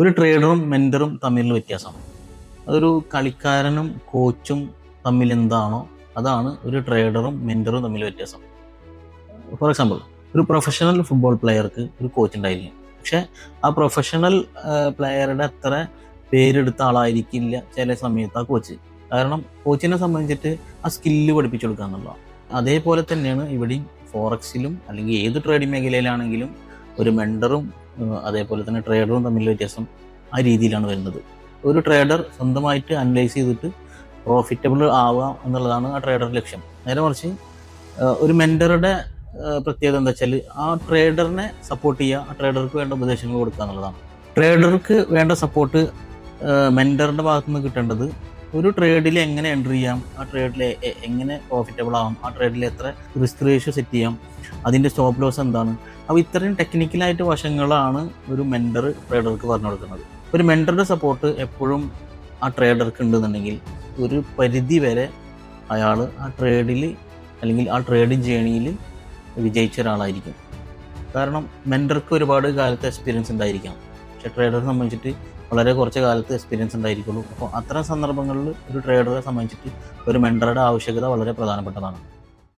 ഒരു ട്രേഡറും മെൻറ്ററും തമ്മിലുള്ള വ്യത്യാസം അതൊരു കളിക്കാരനും കോച്ചും തമ്മിൽ എന്താണോ അതാണ് ഒരു ട്രേഡറും മെൻറ്ററും തമ്മിൽ വ്യത്യാസം. ഫോർ എക്സാമ്പിൾ, ഒരു പ്രൊഫഷണൽ ഫുട്ബോൾ പ്ലെയർക്ക് ഒരു കോച്ച് ഉണ്ടായിരിക്കും. പക്ഷെ ആ പ്രൊഫഷണൽ പ്ലെയറുടെ അത്ര പേരെടുത്ത ആളായിരിക്കില്ല ചില സമയത്ത് ആ കോച്ച്. കാരണം കോച്ചിനെ സംബന്ധിച്ചിട്ട് ആ സ്കില്ല് പഠിപ്പിച്ചു കൊടുക്കുക എന്നുള്ളതാണ്. അതേപോലെ തന്നെയാണ് ഇവിടെയും ഫോറക്സിലും അല്ലെങ്കിൽ ഏത് ട്രേഡിംഗ് മേഖലയിലാണെങ്കിലും ഒരു മെൻറ്ററും അതേപോലെ തന്നെ ട്രേഡറും തമ്മിലുള്ള വ്യത്യാസം ആ രീതിയിലാണ് വരുന്നത്. ഒരു ട്രേഡർ സ്വന്തമായിട്ട് അനലൈസ് ചെയ്തിട്ട് പ്രോഫിറ്റബിൾ ആവുക എന്നുള്ളതാണ് ആ ട്രേഡറുടെ ലക്ഷ്യം. നേരെ മറിച്ച് ഒരു മെൻറ്ററുടെ പ്രത്യേകത എന്താ വെച്ചാൽ ആ ട്രേഡറിനെ സപ്പോർട്ട് ചെയ്യുക, ആ ട്രേഡർക്ക് വേണ്ട ഉപദേശങ്ങൾ കൊടുക്കുക എന്നുള്ളതാണ്. ട്രേഡർക്ക് വേണ്ട സപ്പോർട്ട് മെൻറ്ററിൻ്റെ ഭാഗത്തു നിന്ന് കിട്ടേണ്ടത് ഒരു ട്രേഡിൽ എങ്ങനെ എൻട്രി ചെയ്യാം, ആ ട്രേഡിൽ എങ്ങനെ പ്രോഫിറ്റബിൾ ആവാം, ആ ട്രേഡിൽ എത്ര റിസ്ക് റേഷ്യോ സെറ്റ് ചെയ്യാം, അതിൻ്റെ സ്റ്റോപ്പ് ലോസ് എന്താണ്. അപ്പോൾ ഇത്രയും ടെക്നിക്കലായിട്ട് വശങ്ങളാണ് ഒരു മെൻറ്റർ ട്രേഡർക്ക് പറഞ്ഞു കൊടുക്കുന്നത്. ഒരു മെൻറ്ററുടെ സപ്പോർട്ട് എപ്പോഴും ആ ട്രേഡർക്ക് ഉണ്ടെന്നുണ്ടെങ്കിൽ ഒരു പരിധി വരെ അയാൾ ആ ട്രേഡിൽ അല്ലെങ്കിൽ ആ ട്രേഡിങ് ജേണിയിൽ വിജയിച്ച ഒരാളായിരിക്കും. കാരണം മെൻറ്റർക്ക് ഒരുപാട് കാലത്തെ എക്സ്പീരിയൻസ് ഉണ്ടായിരിക്കാം, പക്ഷേ ട്രേഡറെ സംബന്ധിച്ചിട്ട് വളരെ കുറച്ച് കാലത്ത് എക്സ്പീരിയൻസ് ഉണ്ടായിരിക്കുള്ളൂ. അപ്പോൾ അത്തരം സന്ദർഭങ്ങളിൽ ഒരു ട്രേഡറെ സംബന്ധിച്ചിട്ട് ഒരു മെൻറ്ററുടെ ആവശ്യകത വളരെ പ്രധാനപ്പെട്ടതാണ്.